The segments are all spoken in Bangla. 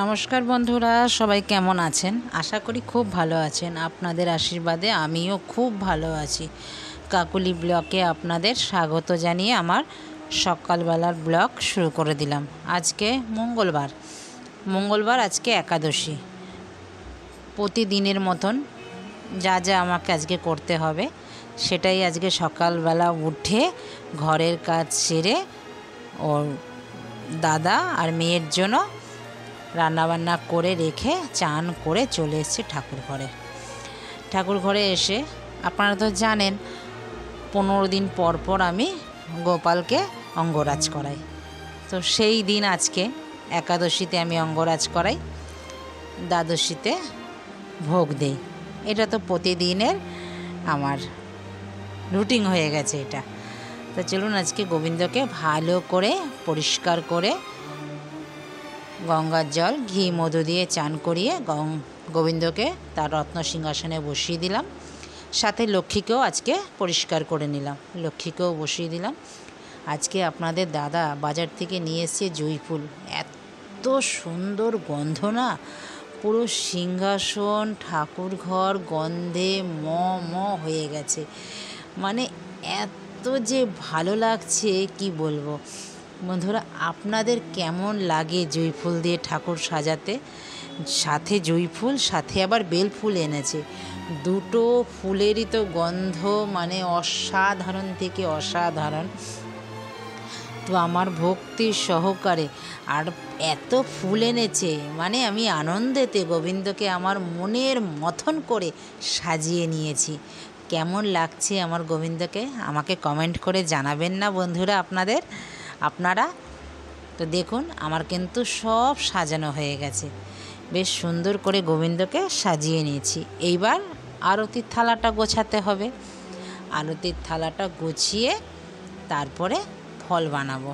নমস্কার বন্ধুরা, সবাই কেমন আছেন? আশা করি খুব ভালো আছেন। আপনাদের আশীর্বাদে আমিও খুব ভালো আছি। কাকুলি ব্লগে আপনাদের স্বাগত জানিয়ে আমার সকালবেলার ব্লগ শুরু করে দিলাম। আজকে মঙ্গলবার আজকে একাদশী। প্রতিদিনের মতন যা যা আমাকে আজকে করতে হবে সেটাই আজকে সকালবেলা উঠে ঘরের কাজ সেরে ওর দাদা আর মেয়ের জন্য রান্নাবান্না করে রেখে চান করে চলে এসেছি ঠাকুর ঘরে এসে আপনারা তো জানেন 15 দিন পর পর আমি গোপালকে অঙ্গরাজ করাই। তো সেই দিন আজকে একাদশীতে আমি অঙ্গরাজ করাই, দ্বাদশীতে ভোগ দেই। এটা তো প্রতিদিনের আমার রুটিন হয়ে গেছে এটা। তো চলুন আজকে গোবিন্দকে ভালো করে পরিষ্কার করে গঙ্গার জল ঘি মধু দিয়ে চান করিয়ে গোবিন্দকে তার রত্ন সিংহাসনে বসিয়ে দিলাম। সাথে লক্ষ্মীকেও আজকে পরিষ্কার করে নিলাম, লক্ষ্মীকেও বসিয়ে দিলাম। আজকে আপনাদের দাদা বাজার থেকে নিয়ে এসেছে জুঁই ফুল। এত সুন্দর গন্ধ না, পুরো সিংহাসন ঠাকুর ঘর গন্ধে ম হয়ে গেছে। মানে এত যে ভালো লাগছে কি বলবো। বন্ধুরা, আপনাদের কেমন লাগে জুঁই ফুল দিয়ে ঠাকুর সাজাতে? সাথে জুঁই ফুল, সাথে আবার বেল ফুল এনেছে। দুটো ফুলেরই তো গন্ধ মানে অসাধারণ থেকে অসাধারণ। তো আমার ভক্তি সহকারে আর এত ফুল এনেছে, মানে আমি আনন্দেতে গোবিন্দকে আমার মনের মতন করে সাজিয়ে নিয়েছি। কেমন লাগছে আমার গোবিন্দকে আমাকে কমেন্ট করে জানাবেন না বন্ধুরা? আপনারা তো দেখুন, আমার কিন্তু সব সাজানো হয়ে গেছে। বেশ সুন্দর করে গোবিন্দকে সাজিয়ে নিয়েছি। এইবার আরতির থালাটা গোছাতে হবে। আরতির থালাটা গুছিয়ে তারপরে ফল বানাবো।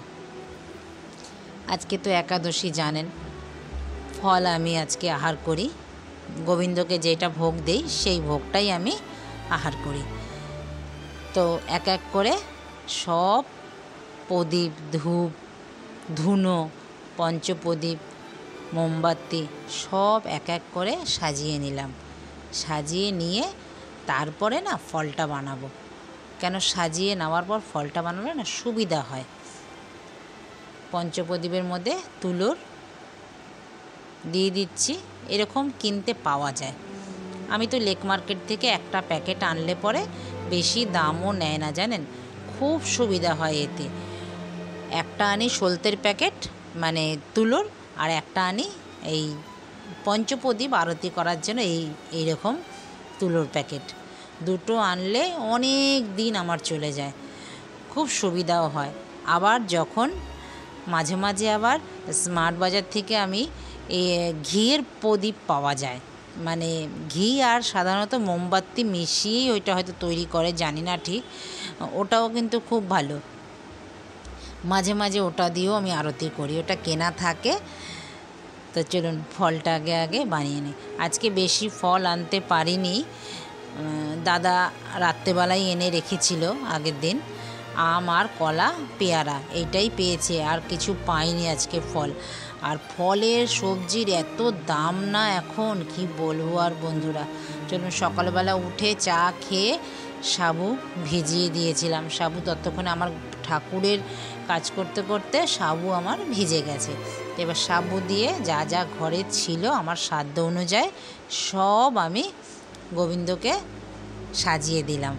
আজকে তো একাদশী জানেন, ফল আমি আজকে আহার করি। গোবিন্দকে যেটা ভোগ দেই সেই ভোগটাই আমি আহার করি। তো এক এক করে সব প্রদীপ, ধূপ, ধুনো, পঞ্চপ্রদীপ, মোমবাতি সব এক এক করে সাজিয়ে নিলাম। সাজিয়ে নিয়ে তারপরে না ফলটা বানাবো। কেন সাজিয়ে নেওয়ার পর ফলটা বানালে না সুবিধা হয়। পঞ্চপ্রদীপের মধ্যে তুলোর দিয়ে দিচ্ছি, এরকম কিনতে পাওয়া যায়। আমি তো লেক মার্কেট থেকে একটা প্যাকেট আনলে পরে বেশি দামও নেয় না, জানেন, খুব সুবিধা হয় এতে। একটা আনি সলতের প্যাকেট মানে তুলোর, আর একটা আনি এই পঞ্চপ্রদীপ আরতি করার জন্য এইরকম তুলোর প্যাকেট। দুটো আনলে অনেক দিন আমার চলে যায়, খুব সুবিধাও হয়। আবার যখন মাঝে মাঝে আবার স্মার্ট বাজার থেকে আমি এই ঘিয়ের প্রদীপ পাওয়া যায়, মানে ঘি আর সাধারণত মোমবাতি মিশিয়েই ওইটা হয়তো তৈরি করে, জানি না ঠিক। ওটাও কিন্তু খুব ভালো। মাঝে মাঝে ওটা দিয়েও আমি আরতি করি, ওটা কেনা থাকে। তো চলুন ফলটা আগে বানিয়ে নিই। আজকে বেশি ফল আনতে পারিনি, দাদা রাত্রেবেলায় এনে রেখেছিল আগের দিন। আম আর কলা, পেয়ারা এইটাই পেয়েছে, আর কিছু পাইনি আজকে ফল। আর ফলের সবজির এত দাম না এখন, কি বলবো আর বন্ধুরা। চলুন সকালবেলা উঠে চা খেয়ে সাবু ভিজিয়ে দিয়েছিলাম। সাবু ততক্ষণে আমার ঠাকুরের কাজ করতে করতে সাবু আমার ভিজে গেছে। এবার সাবু দিয়ে যা যা ঘরে ছিল আমার সাধ্য অনুযায়ী সব আমি গোবিন্দকে সাজিয়ে দিলাম।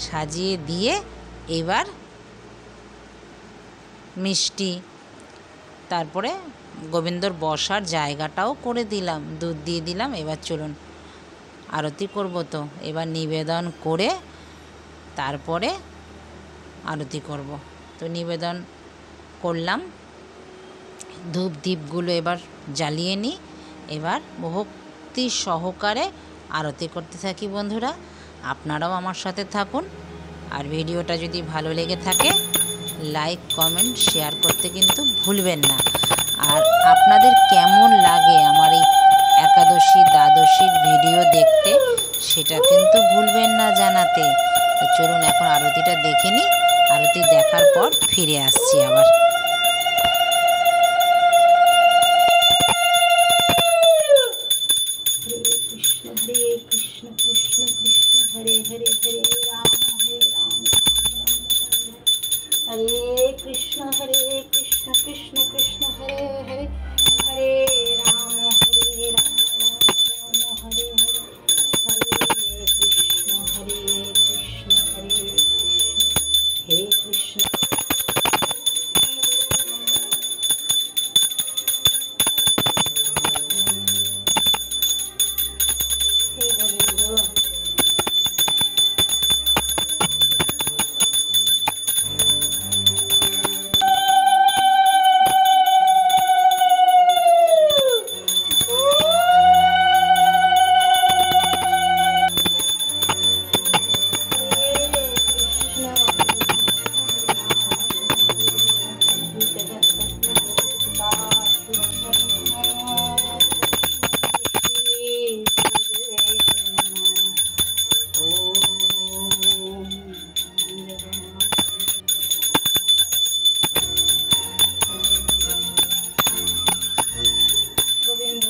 সাজিয়ে দিয়ে এবার মিষ্টি, তারপরে গোবিন্দর বসার জায়গাটাও করে দিলাম, দুধ দিয়ে দিলাম। এবার চলুন আরতি করব। তো এবার নিবেদন করে তারপরে আরতি করব। তো নিবেদন করলাম, ধূপ দ্বীপগুলো এবার জ্বালিয়ে নিই। এবার ভক্তি সহকারে আরতি করতে থাকি বন্ধুরা। আপনারাও আমার সাথে থাকুন। আর ভিডিওটা যদি ভালো লেগে থাকে লাইক কমেন্ট শেয়ার করতে কিন্তু ভুলবেন না। আর আপনাদের কেমন লাগে আমার এই একাদশী দ্বাদশীর ভিডিও দেখতে সেটা কিন্তু ভুলবেন না জানাতে। তো চলুন এখন আরতিটা দেখে নিই, আরতি দেখার পর ফিরে আসছি আবার। কৃষ্ণ কৃষ্ণ কৃষ্ণ হরে হরে, হরে রাম হরে রাম রাম হরে হরে, হরে কৃষ্ণ হরে কৃষ্ণ হে কৃষ্ণ। হে গোবিন্দ,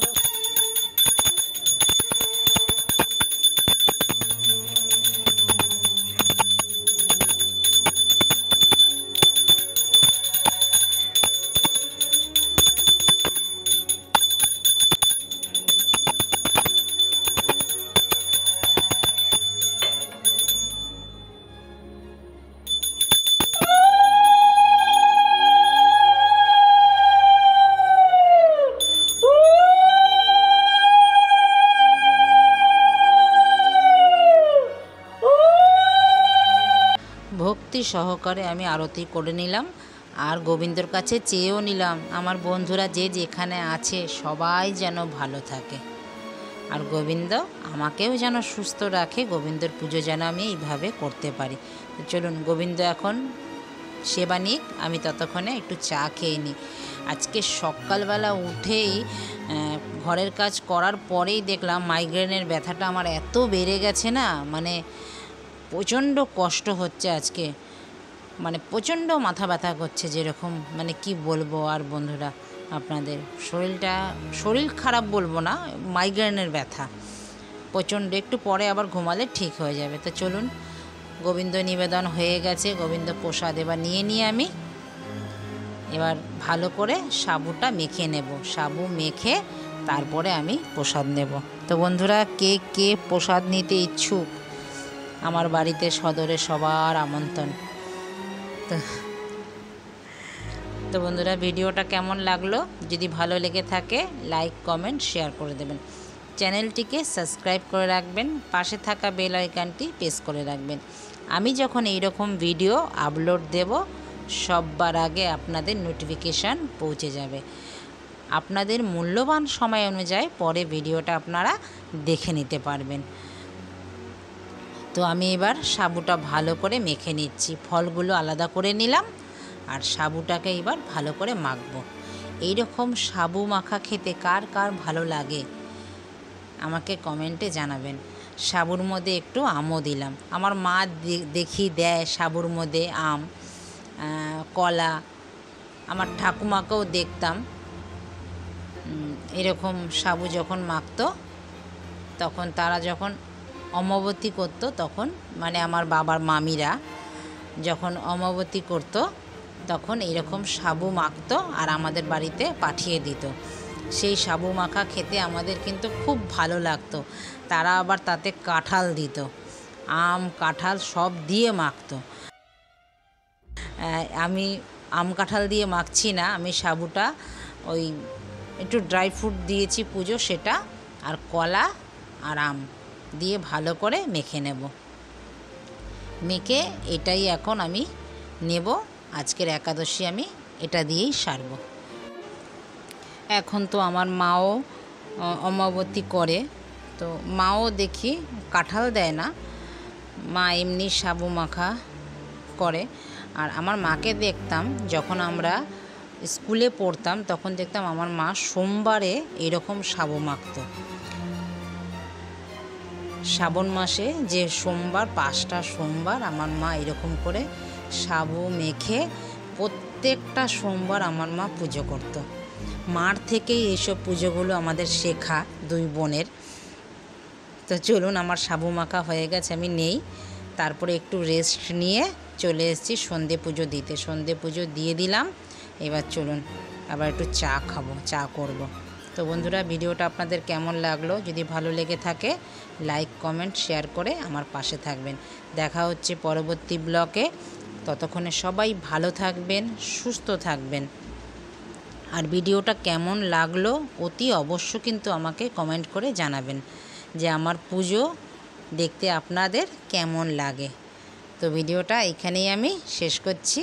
ভক্তি সহকারে আমি আরতি করে নিলাম আর গোবিন্দর কাছে চেয়েও নিলাম আমার বন্ধুরা যে যেখানে আছে সবাই যেন ভালো থাকে আর গোবিন্দ আমাকেও যেন সুস্থ রাখে, গোবিন্দর পুজো যেন আমি এইভাবে করতে পারি। তো চলুন গোবিন্দ এখন সেবা নিক, আমি ততক্ষণে একটু চা খেয়ে নিই। আজকে সকালবেলা উঠেই ঘরের কাজ করার পরেই দেখলাম মাইগ্রেনের ব্যথাটা আমার এত বেড়ে গেছে না, মানে প্রচণ্ড কষ্ট হচ্ছে আজকে, মানে প্রচণ্ড মাথা ব্যথা করছে যেরকম, মানে কি বলবো আর বন্ধুরা আপনাদের, শরীর খারাপ বলবো না, মাইগ্রেনের ব্যথা প্রচণ্ড। একটু পরে আবার ঘুমালে ঠিক হয়ে যাবে। তো চলুন গোবিন্দ নিবেদন হয়ে গেছে, গোবিন্দ প্রসাদ এবার নিয়ে আমি এবার ভালো করে সাবুটা মেখে নেব, সাবু মেখে তারপরে আমি প্রসাদ নেব। তো বন্ধুরা কে কে প্রসাদ নিতে ইচ্ছুক, আমার বাড়িতে সদরে সবার আমন্ত্রণ। তো বন্ধুরা ভিডিওটা কেমন লাগলো, যদি ভালো লেগে থাকে লাইক কমেন্ট শেয়ার করে দেবেন, চ্যানেলটিকে সাবস্ক্রাইব করে রাখবেন, পাশে থাকা বেল আইকনটি প্রেস করে রাখবেন। আমি যখন এই রকম ভিডিও আপলোড দেব সবার আগে আপনাদের নোটিফিকেশান পৌঁছে যাবে। আপনাদের মূল্যবান সময় অনুযায়ী পরে ভিডিওটা আপনারা দেখে নিতে পারবেন। তো আমি এবার সাবুটা ভালো করে মেখে নিচ্ছি, ফলগুলো আলাদা করে নিলাম আর সাবুটাকে এবার ভালো করে মাখবো। এই রকম সাবু মাখা খেতে কার কার ভালো লাগে আমাকে কমেন্টে জানাবেন। সাবুর মধ্যে একটু আমও দিলাম, আমার মা দেখি দেয় সাবুর মধ্যে আম, কলা, আমার ঠাকুমাকেও দেখতাম এরকম সাবু যখন মাখতো, তখন তারা যখন অমাবতী করতো, তখন মানে আমার বাবার মামিরা যখন অমাবতী করতো তখন এরকম সাবু মাখতো আর আমাদের বাড়িতে পাঠিয়ে দিত। সেই সাবু মাখা খেতে আমাদের কিন্তু খুব ভালো লাগতো। তারা আবার তাতে কাঁঠাল দিত, আম কাঁঠাল সব দিয়ে মাখতো। আমি আম কাঁঠাল দিয়ে মাখছি না, আমি সাবুটা ওই একটু ড্রাই ফ্রুট দিয়েছি পুজো সেটা, আর কলা আর আম দিয়ে ভালো করে মেখে নেব। মেখে এটাই এখন আমি নেব, আজকের একাদশী আমি এটা দিয়েই সারব। এখন তো আমার মাও অমাবতী করে, তো মাও দেখি কাঁঠাল দেয় না, মা এমনি সাবু মাখা করে। আর আমার মাকে দেখতাম যখন আমরা স্কুলে পড়তাম তখন দেখতাম আমার মা সোমবারে এরকম সাবু মাখতো। শ্রাবণ মাসে যে সোমবার, 5টা সোমবার আমার মা এরকম করে সাবু মেখে প্রত্যেকটা সোমবার আমার মা পুজো করত। মার থেকেই এইসব পুজোগুলো আমাদের শেখা, 2 বোনের। তো চলুন আমার সাবু মাখা হয়ে গেছে, আমি নেই, তারপরে একটু রেস্ট নিয়ে চলে এসেছি সন্ধে পুজো দিতে। সন্ধে পুজো দিয়ে দিলাম। এবার চলুন আবার একটু চা খাবো, চা করব। তো বন্ধুরা, ভিডিওটা আপনাদের কেমন লাগলো? যদি ভালো লেগে থাকে লাইক কমেন্ট শেয়ার করে আমার পাশে থাকবেন। দেখা হচ্ছে পরবর্তী ব্লগে। ততক্ষণে সবাই ভালো থাকবেন, সুস্থ থাকবেন। আর ভিডিওটা কেমন লাগলো অতি অবশ্য কিন্তু আমাকে কমেন্ট করে জানাবেন যে আমার পুজো দেখতে আপনাদের কেমন লাগে। তো ভিডিওটা এখানেই আমি শেষ করছি।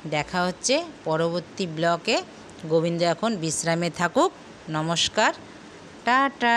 দেখা হচ্ছে পরবর্তী ব্লগে। গোবিন্দ এখন বিশ্রামে থাকুক। নমস্কার, টাটা।